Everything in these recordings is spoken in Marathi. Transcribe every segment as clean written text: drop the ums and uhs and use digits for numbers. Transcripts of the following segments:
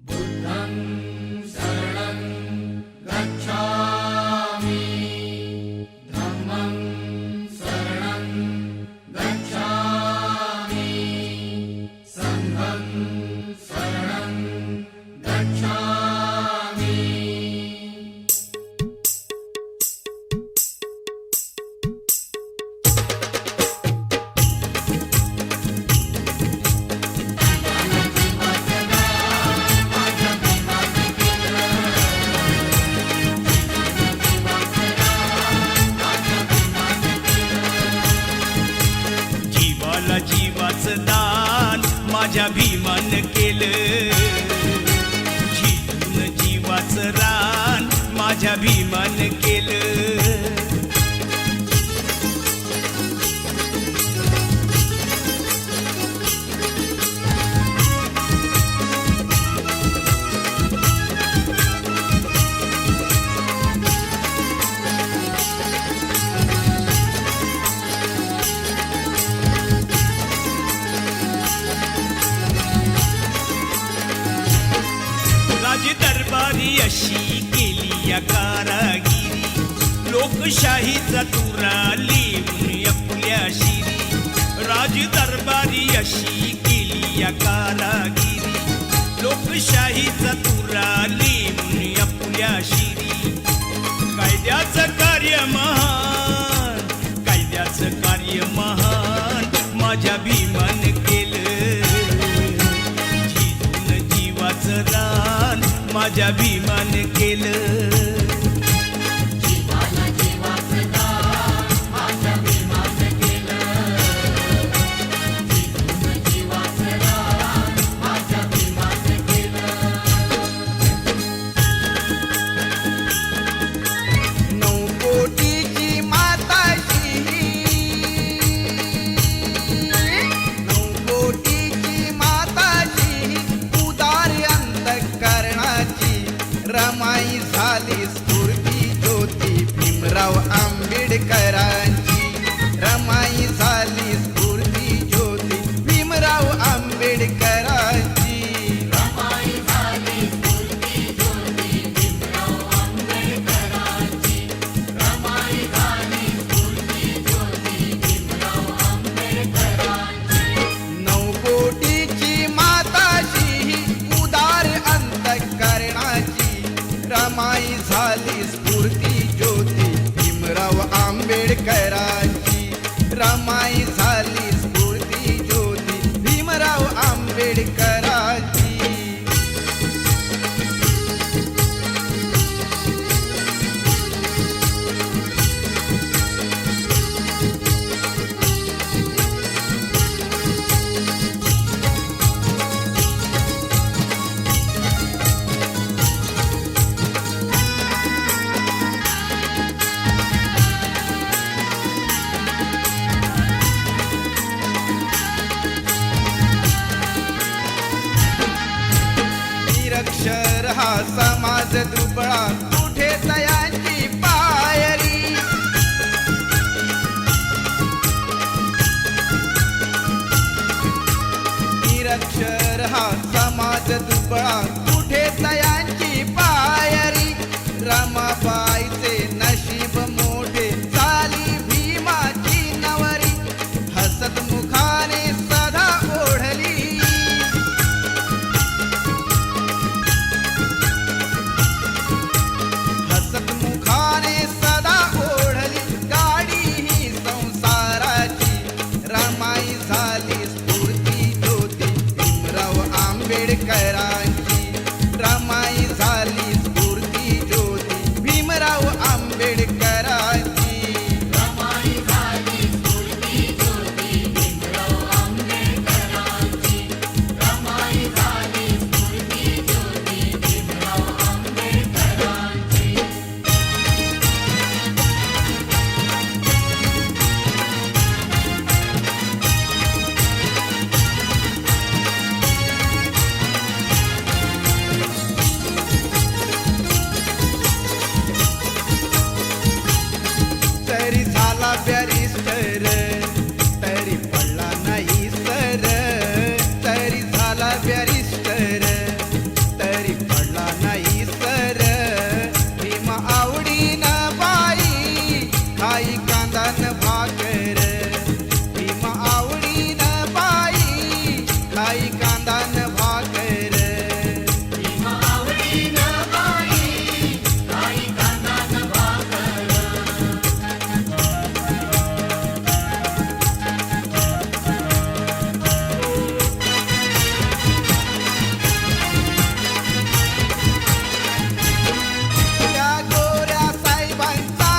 बुद्धं शरणं गच्छामि धम्मं शरणं गच्छामि संघं शरणं गच्छामि। जीवाला जीवाचं दान माझ्या भीमान केलं, जीवन जीवाचं रान माझ्या भीमान केलं। राज दरबारी अशी केली या कारागिरी, लोकशाहीचा तुरा लिहून आपल्या शिरी। राज दरबारी अशी केली या कारागिरी, लोकशाहीचा तुरा लिहून आपल्या शिरी। कायद्याचं कार्य महान, कायद्याचं कार्य महान माझ्या भीमान केलं, जीवन जीवाचं रान माझ्या भीमान केलं। जीवाला जीवाचं दान माझ्या भीमान केलं, जीवन जीवाचं रान माझ्या भीमान केलं। नऊ कोटीची माताशी, नऊ कोटीची माताशी उदार अंतःकरणाची रमाई झाली स्फूर्ती ज्योती भीमराव आंबेडकरांची। रमाई झाली स्फूर्ती ज्योती भीमराव आंबेडकरांची। रमाई झाली स्फूर्ती ज्योती भीमराव आंबेडकरांची। रमाई झाली स्फूर्ती ज्योती भीमराव आंबेडकरांची। नऊ कोटीची माताशी उदार अंतःकरणाची रमाई झाली स्फूर्ती ज्योती भीमराव आंबेडकरांची। रमाई झाली स्फूर्ती ज्योती भीमराव आंबेडकरांची। निरक्षर हा समाज दुबळा कुठे तयांची पायरी। निरक्षर हा समाज दुबळा कुठे तयांची पायरी। रमाबाईचे नशीब मोठे झाली भीमाची नवरी, हसत मुखाने सदा ओढली। हसत मुखाने सदा ओढली गाडी ही संसाराची। रमाई झाली स्फूर्ती ज्योती भीमराव आंबेडकरांची। रमाई झाली स्फूर्ती ज्योती भीमराव आंबेडकरांची। रमाई झाली स्फूर्ती ज्योती भीमराव आंबेडकरांची। रमाई झाली स्फूर्ती ज्योती भीमराव आंबेडकरांची। खाई कांदा न भाकर भीमा आवडीनं बाई काही कांदा न भाकर त्या गोऱ्या साहेबांचा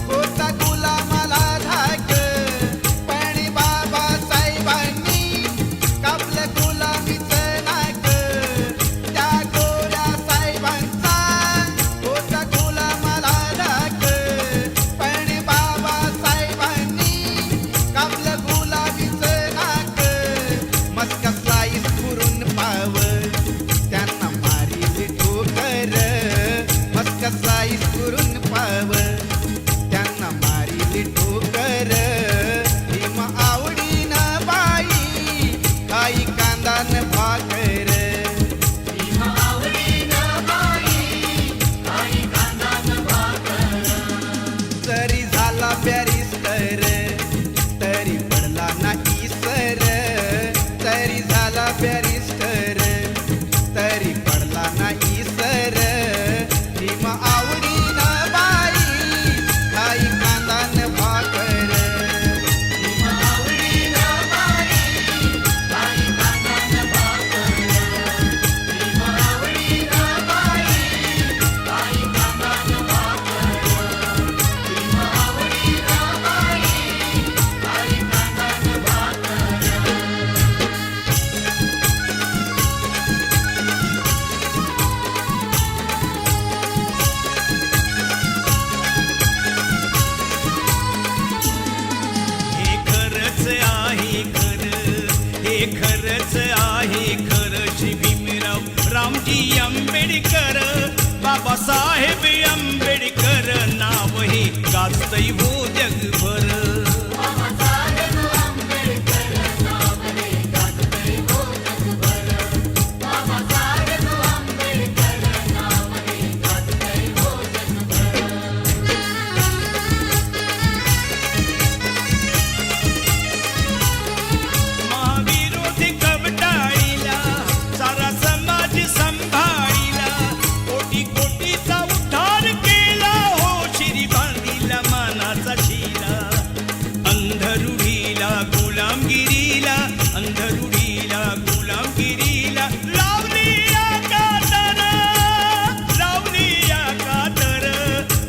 होता गुलामाला धाक पण बाबासाहेबांनी कापलं गुलामीचं नाक त्या गोऱ्या साहेबांचा होता गुलामाला धाक पण बाबासाहेबांनी कापलं गुलामीचं नाक मस्का स्लाईस पुरून पाव त्यांना मारील ठोकर मस्का स्लाईस पुरून पाव त्यांना मारील ठोकर भीम आवडीनं बाई काही कांदा न भाकर भीमा आवडीनं बाई काही कांदा न भाकर जरी झाला बॅरिस्टर तरी पडला नाही सर तरी झाला बॅरिस्टर तरी पडला नाही सर भीम आवडीनं बाई काही कांदा न भाकर भीमा आवडीनं बाई काही कांदा न भाकर भीमा आवडीनं बाई काही कांदा न भाकर भीमा आवडीनं बाई काही कांदा न भाकर हे खरंच आहे खरं हे खरंच आहे खरं श्री भीमराव रामजी आंबेडकर बाबासाहेब आंबेडकर नाव हे गाजतंय हो जगभर बाबासाहेब आंबेडकर नाव हे गाजतंय हो जगभर बाबासाहेब आंबेडकर नाव हे गाजतंय हो जगभर महाविरोधी कवटाळीला सारा समाज संभाळीला कोटी कोटीचा उद्धार केला हो शिरी बांधिला मानाचा शिला अंधरुढीला गुलामगिरीला अंधरुढीला गुलामगिरीला लावली या कातर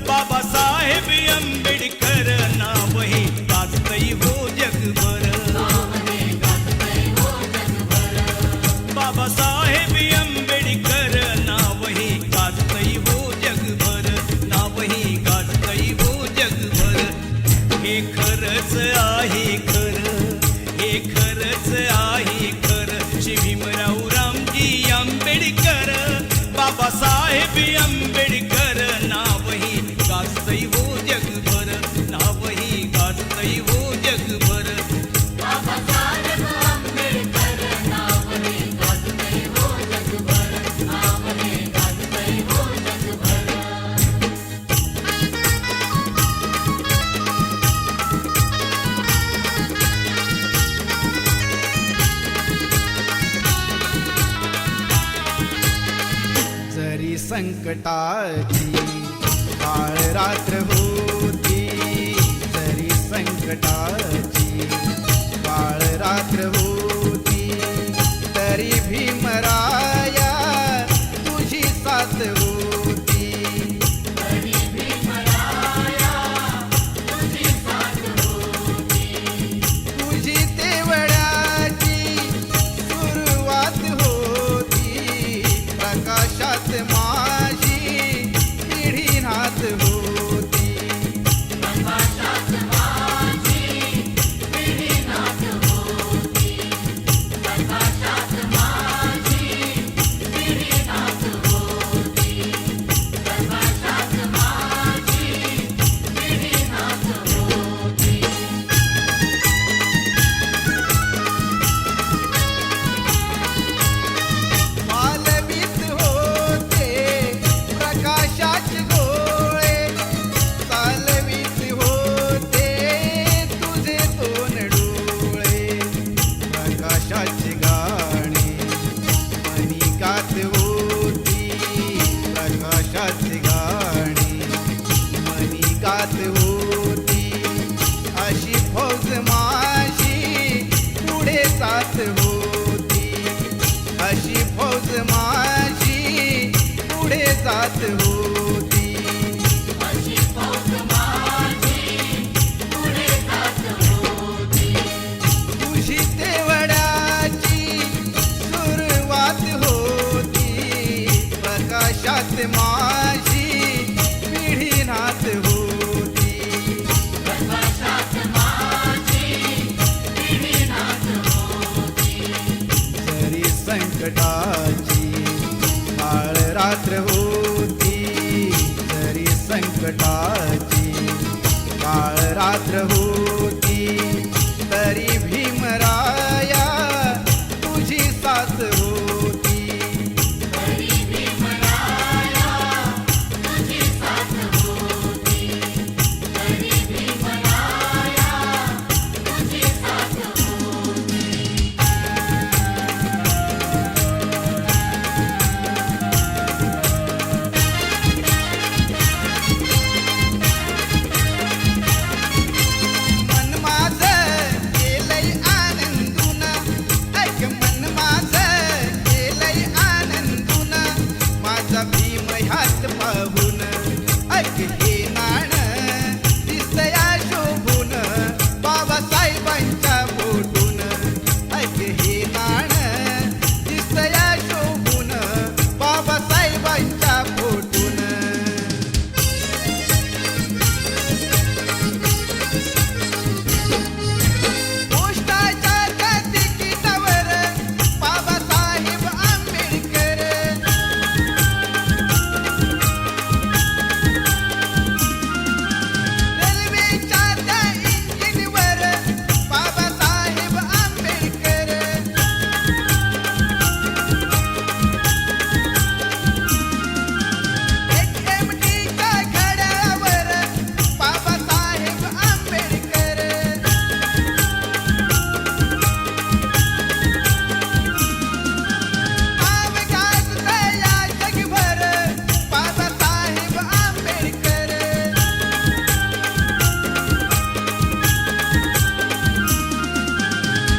बाबासाहेब आंबेडकर नाव हे गाजतंय हो जगभर बाबासाहेब आंबेडकर नाव हे गाजतंय हो जगभर नाव हे गाजतंय हो जगभर हे खरंच आहे खरं हे खरंच आहे खरं श्री भीमराव रामजी आंबेडकर बाबासाहेब आंबेडकर नाव हे गाजतंय हो जगभर नाव हे गाजतंय हो जगभर बाबासाहेब आंबेडकर नाव हे गाजतंय हो जगभर नाव हे गाजतंय हो जगभर जरी संकटाची काळ रात्र होती जरी संकटाची काळ रात्र होती तरी भीमराया तुझी साथ होती तरी भीमराया तुझी साथ होती तुझी तेवढ्याची सुरुवात होती प्रकाशात माझी पिढी नाथ होती प्रकाशात माझी संकटाची काळ रात्र होती जरी संकटाची काळ रात्र होती तरी भीमराया तुझी साथ होती मन माझं केलंय आनंदून ऐक मन माझं केलंय आनंदून माझा भीम ह्यात पाहून ऐक हे नाण दिसया शोभून बाबासाहेबांच्या फोटून ऐक हे नाण दिसया शोभून बाबासाहेबांच्या फोटून पोस्टाच्या त्या तिकिटावर बाबासाहेब आंबेडकर रेल्वेच्या त्या इंजिनवर बाबासाहेब आंबेडकर HMTच्या घड्याळावर बाबासाहेब आंबेडकर नाव गाजलं या जगभर बाबासाहेब आंबेडकर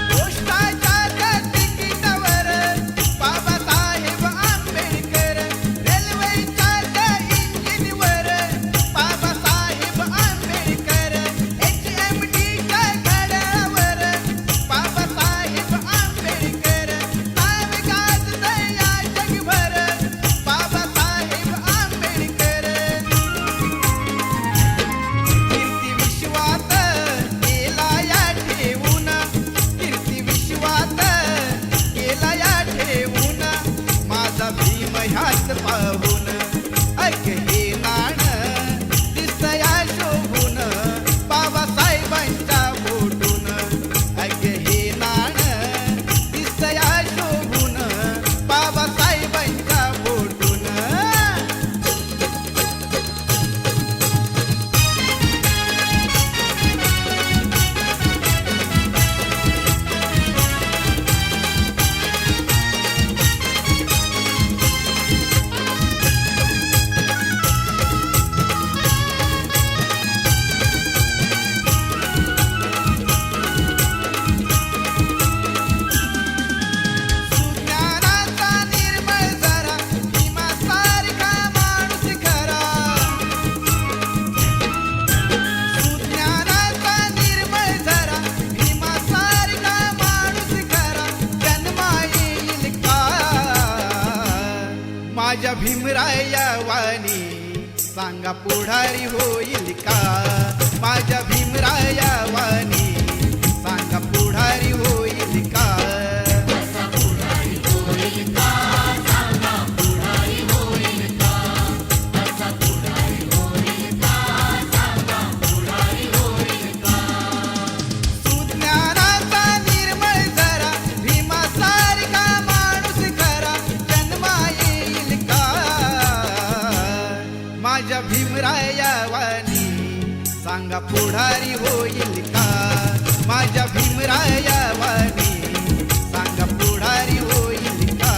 पोस्टाच्या त्या तिकिटावर बाबासाहेब आंबेडकर रेल्वेच्या त्या इंजिनवर बाबासाहेब आंबेडकर HMTच्या घड्याळावर बाबासाहेब आंबेडकर नाव गाजलं या जगभर बाबासाहेब आंबेडकर कीर्ती विश्वात केला या ठेवून कीर्ती विश्वात केला या ठेवून माझा भीम ह्यात पाहून ऐक हे नाण दिसया शोभून बाबासाहेबांच्या फोटून ऐक हे नाण दिसया शोभून बाबासाहेबांच्या फोटून सुज्ञानाचा निर्मळ जरा भीमासारखा माणूस खरा सुज्ञानाचा निर्मळ जरा भीमासारखा माणूस खरा जन्मा येईल का माझ्या भीमराया वाणी सांगा पुढारी होईल का माझ्या भीमराया वाणी सांगा पुढारी होईल का सुज्ञानाचा निर्मळ जरा भीमासारखा माणूस खरा जन्मा येईल का माझ्या भीमराया वाणी सांगा पुढारी होईल का माझ्या भीमराया वाणी सांगा पुढारी होईल का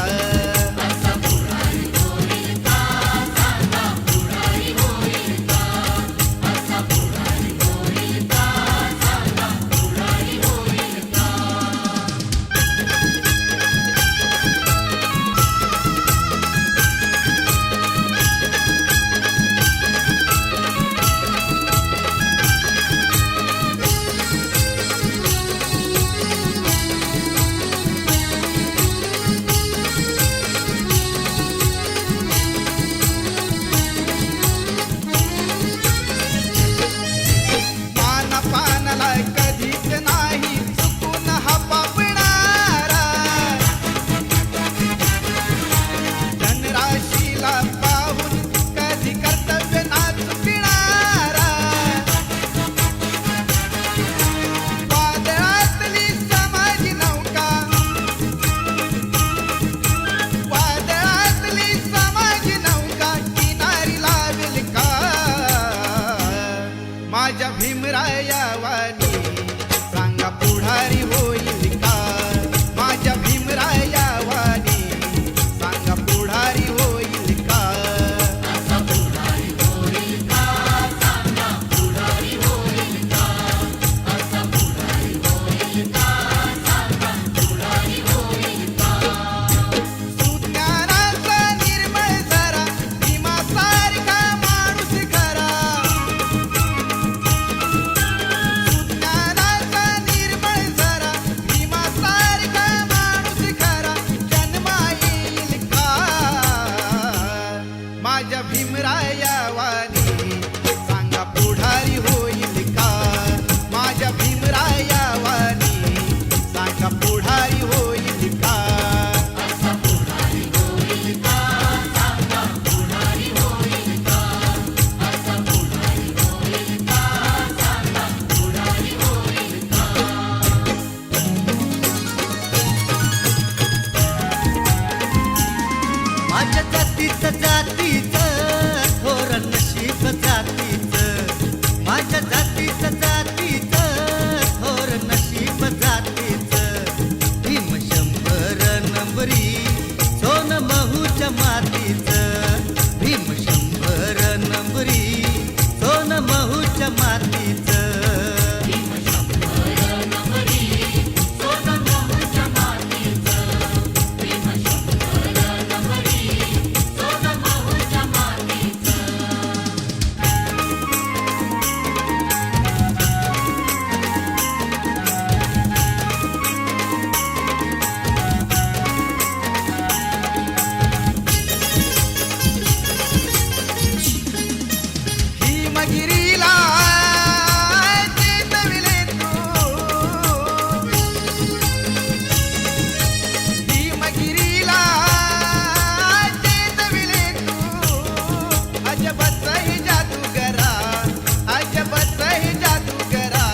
माझ्या जातीचं थोर नशीब जातीचं, माझ्या जातीचं थोर नशीब जातीचं. भीम 100 नंबरी सोन महूच्या मातीचं, भीम 100 नंबरी सोन महूच्या मातीचं. हिमगिरीला चेतविले तू, हिमगिरीला चेतविले तू. अजबच ही जादूगरा, अजबच ही जादूगरा.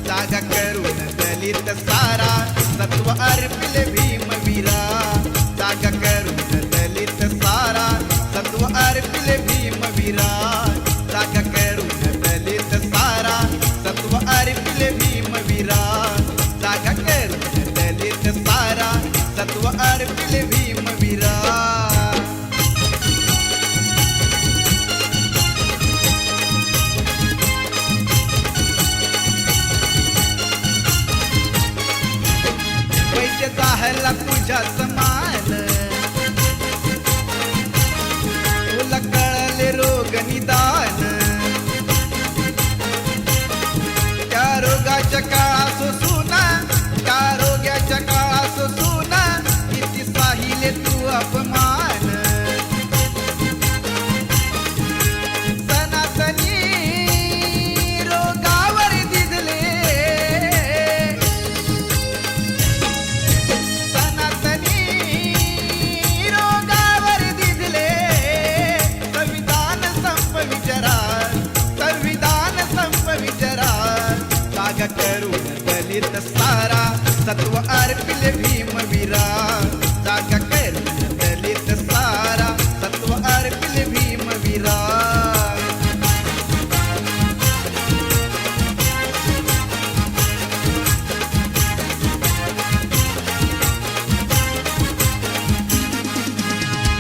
जागा करून दलित सारा सत्व अर्पिले भीमवीरा. जागा करून दलित सारा सत्व अर्पिले भीमवीरा. जागा करून दलित सारा सत्व अर्पिले भीमवीरा. जागा करून दलित सारा सत्व अर्पिले भीमवीरा. पैसे जाहला तुझ्या समान, तुला कळले रोग निदान. त्या रोगाच्या काळा सोसूना, त्या रोगाच्या काळा सोसूना किती साहिले तू अपमान. सनातनी रोगावर दिसले, सनातनी रोगावर दिसले. संविधान संप विचारा, संविधान संप विचारा. जागा करून दलित सारा सत्व अर्पिले भीमवीरा. जागा करून दलित सारा सत्व अर्पिले भीमवीरा.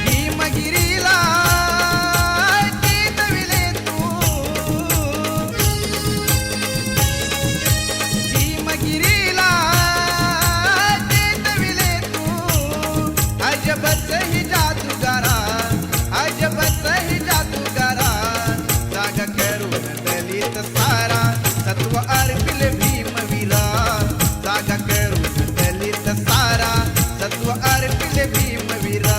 हिमगिरीला चेतविले तू, हिमगिरीला चेतविले तू. अजबच ही जादूगारा, अजबच ही जादूगारा. जागा करून दलित सारा सत्व अर्पिले भीमवीरा. जागा करून दलित सारा सत्व अर्पिले भीमवीरा.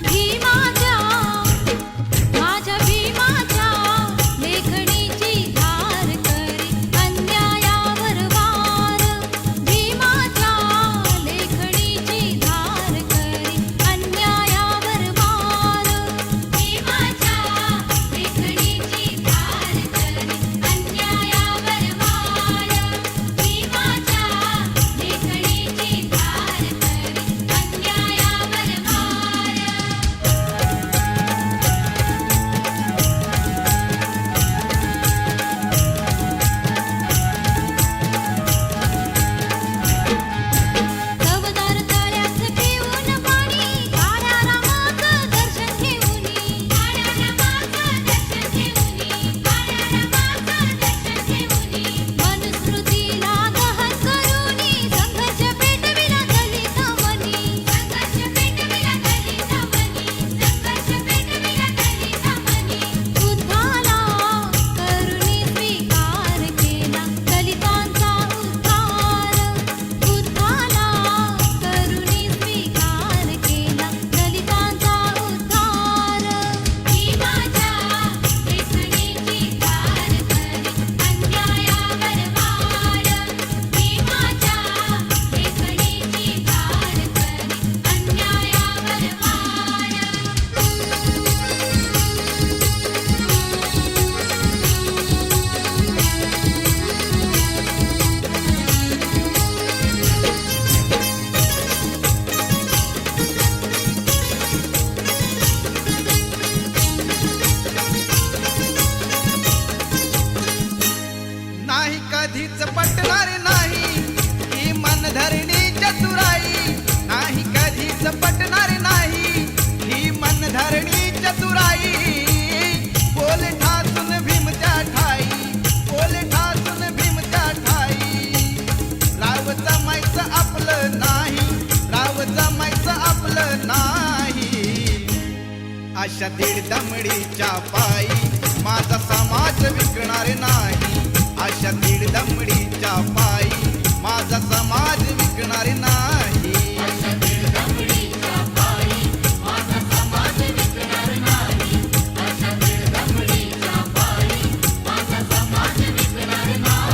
भीमाच्या, माझ्या भीमाच्या दमडीच्या पायी माझा समाज विकणार नाही. अशा दीड दमडीच्या पायी माझा समाज विकणार नाही. अशा दीड दमडीच्या पायी माझा समाज विकणार नाही. अशा दीड दमडीच्या पायी माझा समाज विकणार नाही.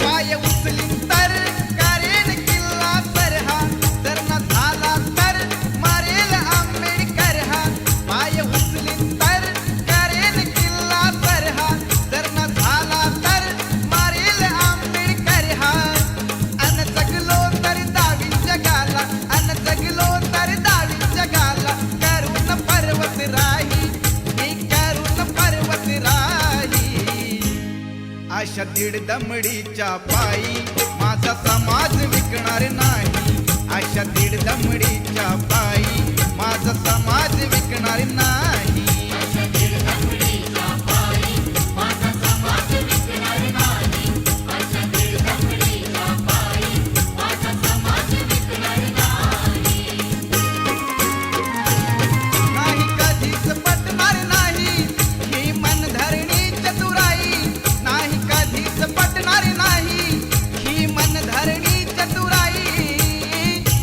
पाय उचलीन तर करेन किल्ला सरहा, जर न झाला तर मारेल आंबेडकर हा. पाय उचलीन तर करेन किल्ला सरहा, जर न झाला तर मारेल आंबेडकर हा. अन जगलो तर दावी जगाला, अन जगलो तर दावी जगाला, करून पर्वत राही, मी करून पर्वत राही. अशा दीड दमडीच्या पायी माझा समाज विकणार नाही. अशा दीड दमडीच्या पायी माझा समाज विकणार नाही. अशा दीड दमडीच्या पायी माझा समाज विकणार नाही. अशा दीड दमडीच्या पायी माझा समाज विकणार नाही. नाही कधीच पटणार नाही ही मनधरणी चतुराई. नाही कधीच पटणार नाही ही मनधरणी चतुराई.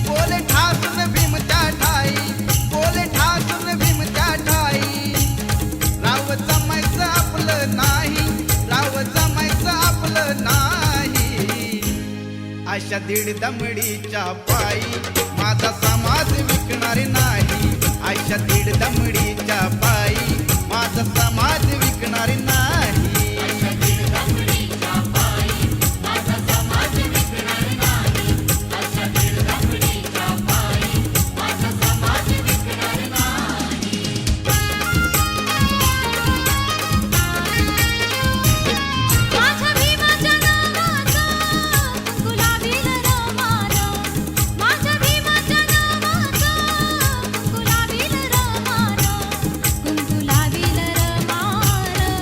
बोल ठासून भीमच्या ठाई, बोल ठासून भीमच्या ठाई. राव जमायचं आपलं नाही, राव जमायचं आपलं नाही. अशा दीड दमडीच्या पायी माझा समाज विकणार नाही. अशा दीड दमडीच्या पायी माझा समाज विकणार नाही. अशा दीड दमडीच्या पायी माझा समाज विकणार नाही. अशा दीड दमडीच्या पायी माझा समाज विकणार नाही. माझ्या भीमाच्या नावाचं गुलाबील रमानं, माझ्या भीमाच्या नावाचं गुलाबील रमानं, गुलाबील रमानं,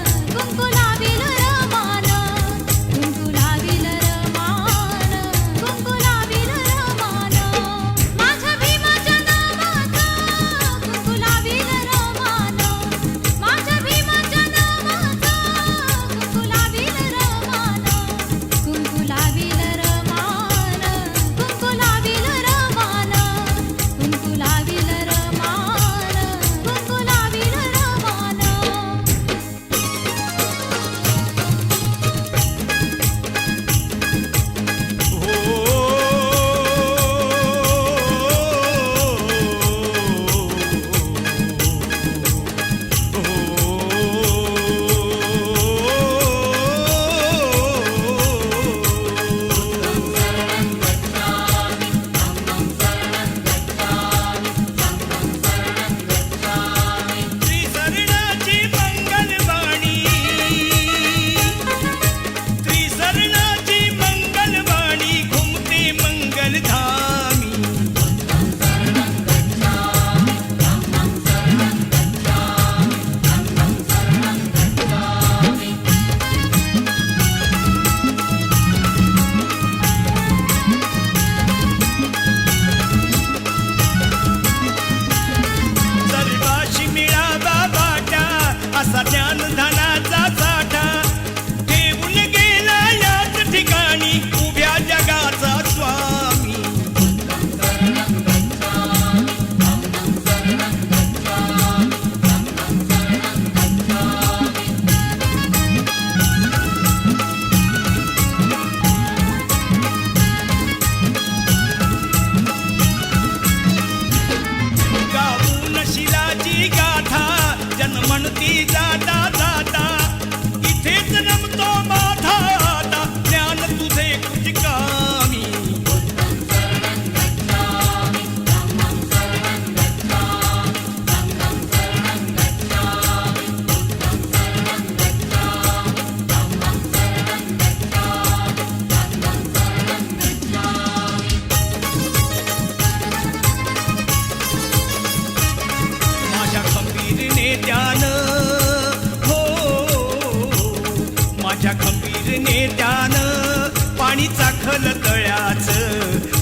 नेत्यानं पाणी चाखल तळ्याच,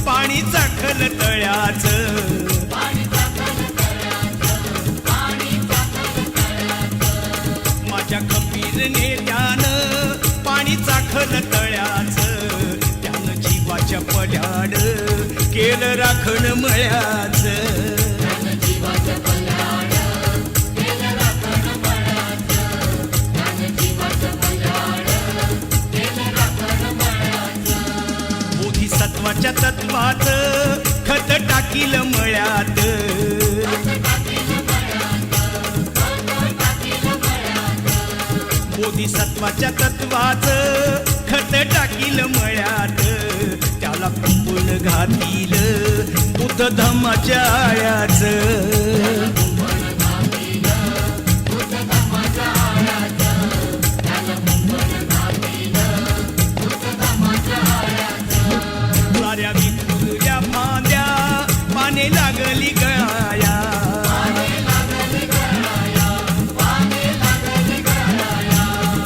पाणी चाखल तळ्याच. माझ्या खंबीर नेत्यानं पाणी चाखल तळ्याच, त्यानं जीवाच्या पल्याड केलं राखण मळ्याच. बोधिसत्वाच्या तत्वात खत टाकील मळ्यात, बोधिसत्वाच्या तत्वात खत टाकील मळ्यात, त्याला कुंपण घातील बुद्ध धम्माच्या आळ्याच. साऱ्या विखुरल्या फांद्या पाने लागली गळाया,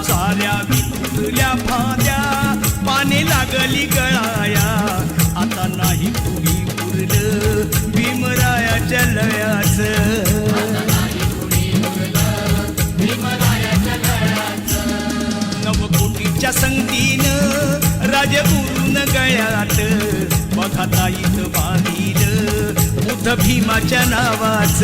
साऱ्या विखुरल्या फांद्या पाने लागली गळाया. आता नाही कुणी उरलं भीमरायाच्या लयाच. नवकोटीच्या संगतीनं राज उरून गळ्यात, बघा ताईत बांधील बुद्ध भीमाच्या नावाच.